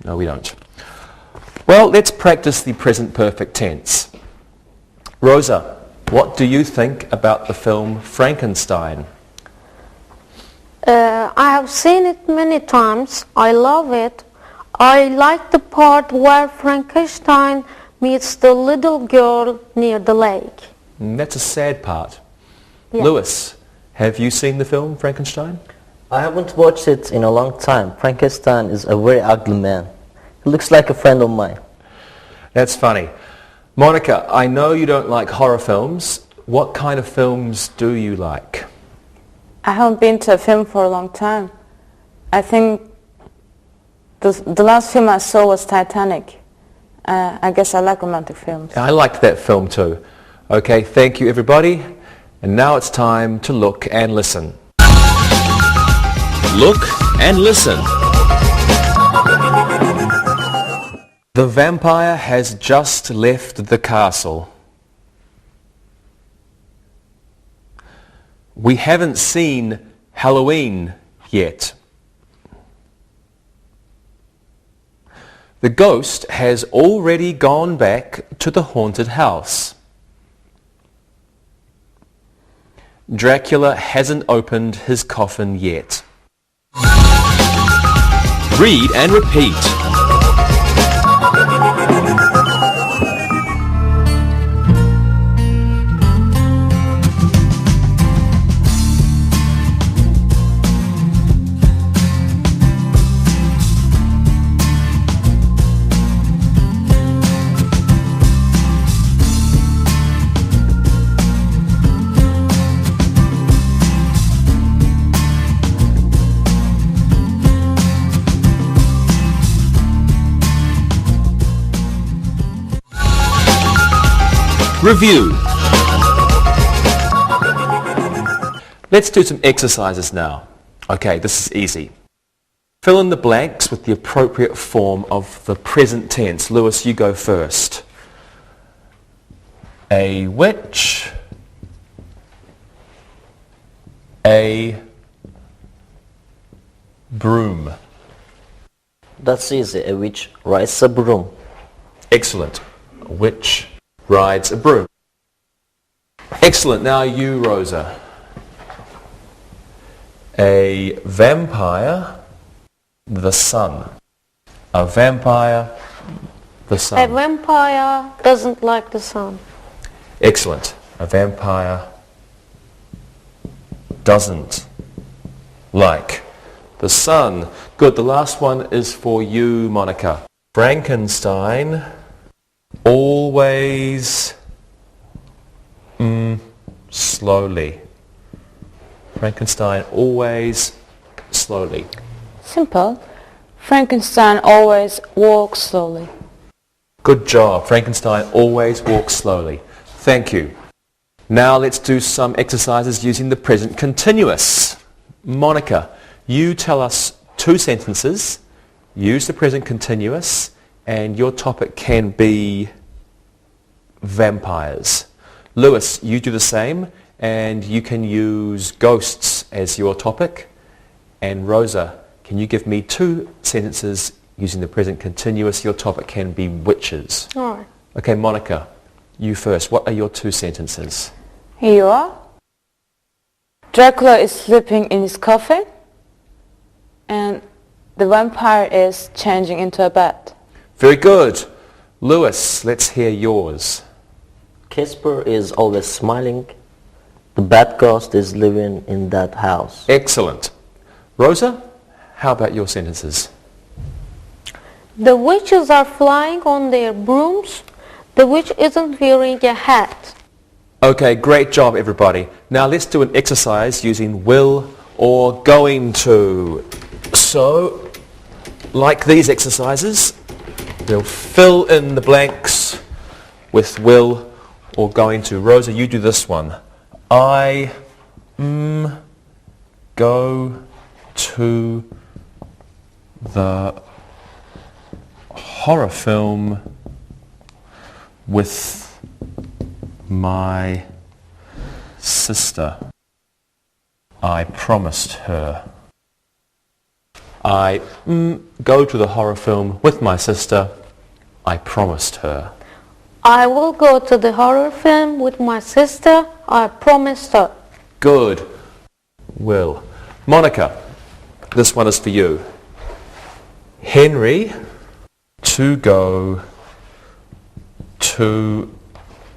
No, we don't. Well, let's practice the present perfect tense. Rosa, what do you think about the film Frankenstein? I have seen it many times. I love it. I like the part where Frankenstein meets the little girl near the lake. That's a sad part. Yeah. Lewis, have you seen the film Frankenstein? I haven't watched it in a long time. Frankenstein is a very ugly man. He looks like a friend of mine. That's funny. Monica, I know you don't like horror films. What kind of films do you like? I haven't been to a film for a long time. I think the last film I saw was Titanic. I guess I like romantic films. I liked that film too. Okay, thank you everybody. And now it's time to look and listen. Look and listen. The vampire has just left the castle. We haven't seen Halloween yet. The ghost has already gone back to the haunted house. Dracula hasn't opened his coffin yet. Read and repeat. Review. Let's do some exercises now. Okay, this is easy. Fill in the blanks with the appropriate form of the present tense. Lewis, you go first. A witch. A broom. That's easy. A witch rides a broom. Excellent. A witch rides a broom. Excellent. Now you, Rosa. A vampire, the sun. A vampire, the sun. A vampire doesn't like the sun. Excellent. A vampire doesn't like the sun. Good. The last one is for you, Monica. Frankenstein always slowly. Frankenstein always slowly. Simple. Frankenstein always walks slowly. Good job. Frankenstein always walks slowly. Thank you. Now let's do some exercises using the present continuous. Monica, you tell us 2 sentences. Use the present continuous and your topic can be vampires. Lewis, you do the same and you can use ghosts as your topic. And Rosa, can you give me 2 sentences using the present continuous? Your topic can be witches. All right. Okay, Monica, you first. What are your 2 sentences? Here you are. Dracula is sleeping in his coffin and the vampire is changing into a bat. Very good. Lewis, let's hear yours. Casper is always smiling. The bad ghost is living in that house. Excellent. Rosa, how about your sentences? The witches are flying on their brooms. The witch isn't wearing a hat. Okay, great job everybody. Now let's do an exercise using will or going to. So, like these exercises, we'll fill in the blanks with will or going to. Rosa, you do this one. I go to the horror film with my sister. I promised her. I go to the horror film with my sister. I promised her. I will go to the horror film with my sister. I promised her. Good. Will. Monica, this one is for you. Henry to go to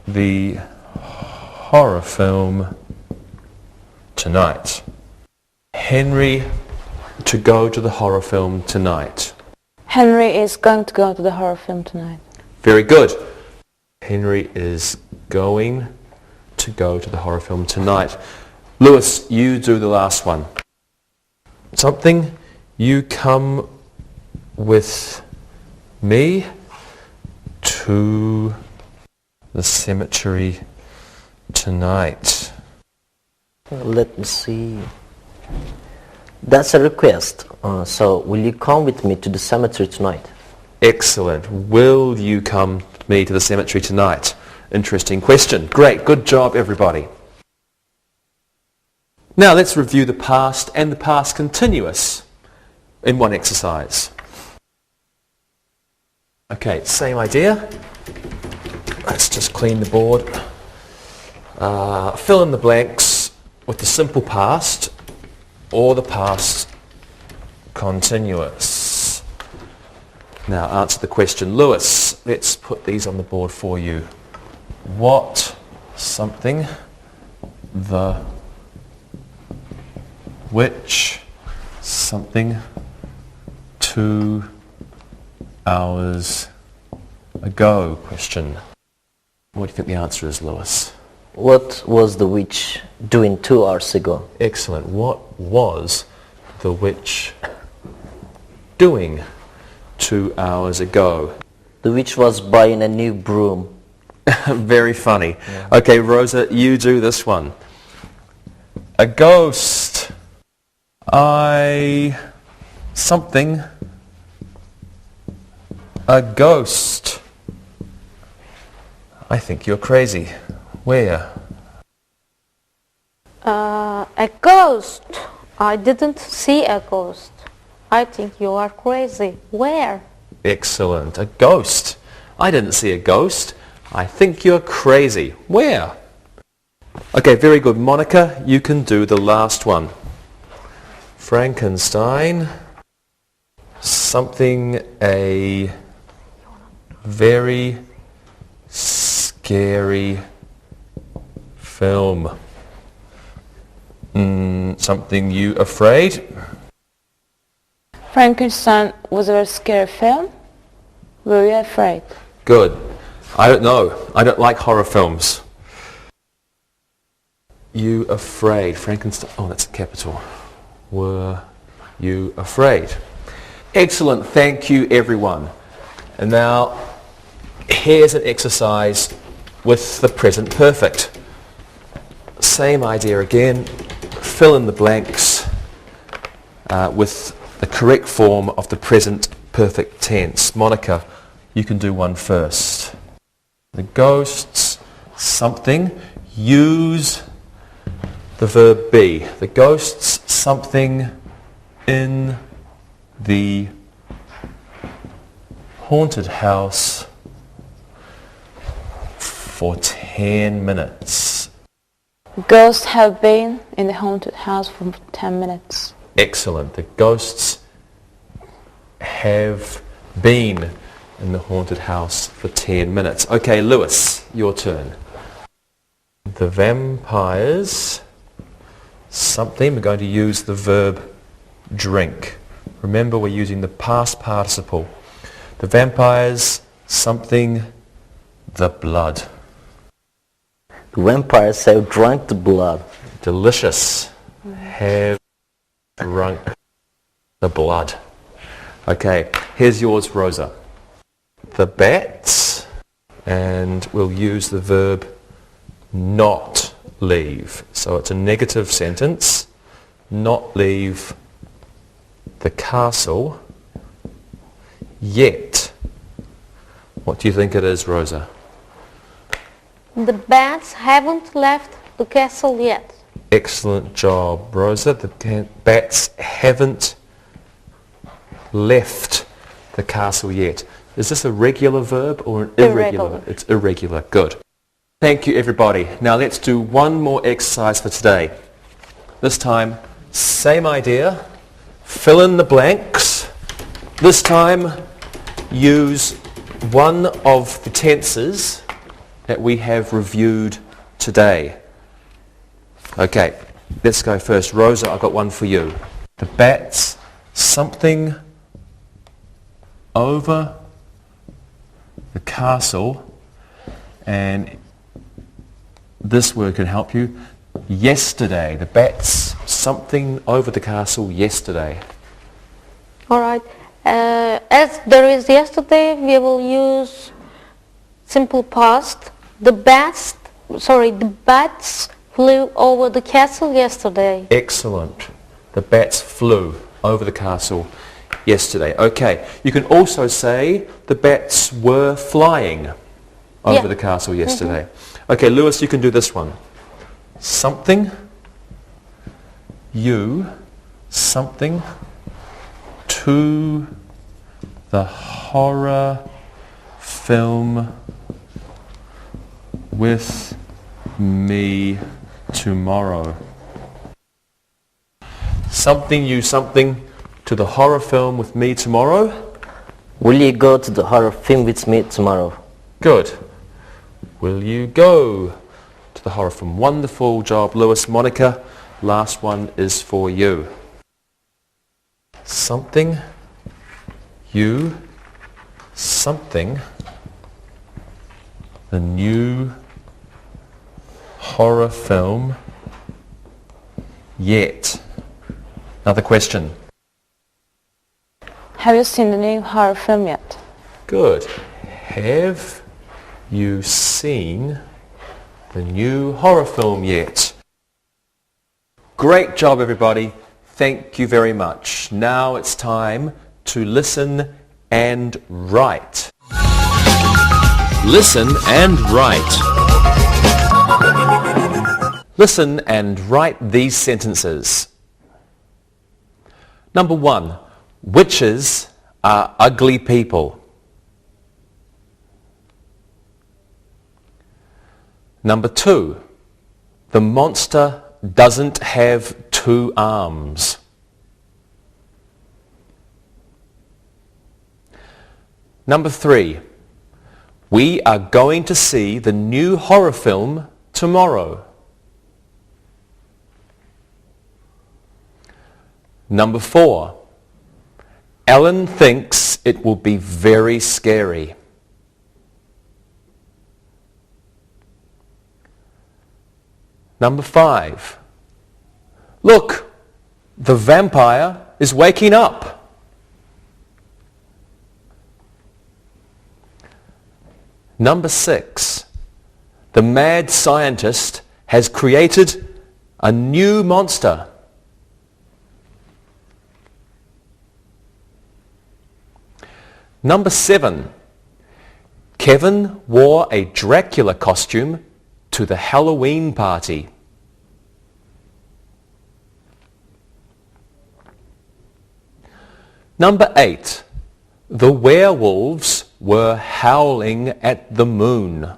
the horror film tonight. Henry to go to the horror film tonight. Henry is going to go to the horror film tonight. Very good. Henry is going to go to the horror film tonight. Lewis, you do the last one. Something, you come with me to the cemetery tonight. Let me see. That's a request. So, will you come with me to the cemetery tonight? Excellent. Will you come with me to the cemetery tonight? Interesting question. Great. Good job, everybody. Now let's review the past and the past continuous in one exercise. Okay, same idea. Let's just clean the board. Fill in the blanks with the simple past or the past continuous. Now answer the question. Lewis, let's put these on the board for you. What, something, the, which, something, 2 hours ago, question. What do you think the answer is, Lewis? What was the witch doing 2 hours ago? Excellent. What was the witch doing 2 hours ago? The witch was buying a new broom. Very funny. Yeah. Okay, Rosa, you do this one. A ghost. Something. A ghost. I think you're crazy. Where? A ghost. I didn't see a ghost. I think you are crazy. Where? Excellent. A ghost. I didn't see a ghost. I think you're crazy. Where? Okay, very good. Monica, you can do the last one. Frankenstein. Something, a very scary film. Something you afraid? Frankenstein was a very scary film. Were you afraid? Good. I don't know. I don't like horror films. You afraid? Frankenstein. Oh, that's a capital. Were you afraid? Excellent. Thank you, everyone. And now, here's an exercise with the present perfect. Same idea again. Fill in the blanks with the correct form of the present perfect tense. Monica, you can do one first. The ghosts, something, use the verb be. The ghosts, something in the haunted house for 10 minutes. Ghosts have been in the haunted house for 10 minutes. Excellent. The ghosts have been in the haunted house for 10 minutes. Okay, Lewis, your turn. The vampires, something, we're going to use the verb drink. Remember, we're using the past participle. The vampires, something, the blood. The vampires have drunk the blood. Delicious. Have drunk the blood. Okay, here's yours, Rosa. The bats, and we'll use the verb not leave. So it's a negative sentence. Not leave the castle yet. What do you think it is, Rosa? The bats haven't left the castle yet. Excellent job, Rosa. The bats haven't left the castle yet. Is this a regular verb or an irregular? Irregular. It's irregular. Good. Thank you, everybody. Now let's do one more exercise for today. This time, same idea. Fill in the blanks. This time, use one of the tenses that we have reviewed today. Okay, let's go first. Rosa, I've got one for you. The bat's something over the castle, and this word can help you. Yesterday. The bat's something over the castle yesterday. All right. As there is yesterday, we will use simple past. The bats flew over the castle yesterday. Excellent. The bats flew over the castle yesterday. Okay. You can also say the bats were flying over the castle yesterday. Okay, Lewis, you can do this one. Something, you, something, to the horror film with me tomorrow. Something, you, something, to the horror film with me tomorrow. Will you go to the horror film with me tomorrow? Good. Will you go to the horror film? Wonderful job, Lewis. Monica, last one is for you. Something, you, something, the new horror film yet. Another question. Have you seen the new horror film yet? Good. Have you seen the new horror film yet? Great job, everybody. Thank you very much. Now it's time to listen and write. Listen and write. Listen and write these sentences. Number 1. Witches are ugly people. Number 2. The monster doesn't have 2 arms. Number 3. We are going to see the new horror film tomorrow. Number 4. Ellen thinks it will be very scary. Number 5. Look, the vampire is waking up. Number 6. The mad scientist has created a new monster. Number 7. Kevin wore a Dracula costume to the Halloween party. Number 8. The werewolves were howling at the moon.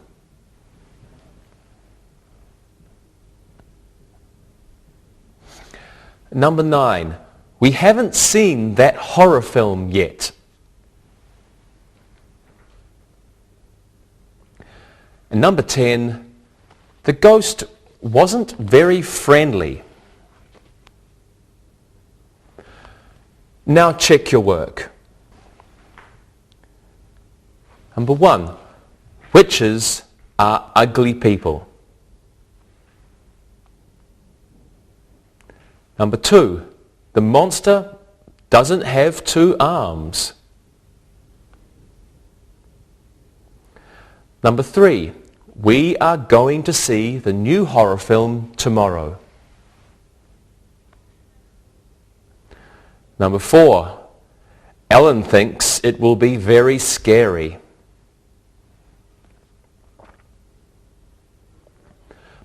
Number 9. We haven't seen that horror film yet. And number 10. The ghost wasn't very friendly. Now check your work. Number 1. Witches are ugly people. Number 2. The monster doesn't have 2 arms. Number 3. We are going to see the new horror film tomorrow. Number 4. Ellen thinks it will be very scary.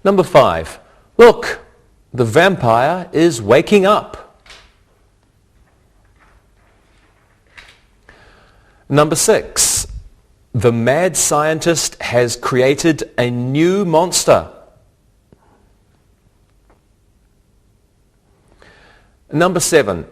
Number 5. Look, the vampire is waking up. Number 6. The mad scientist has created a new monster. Number 7.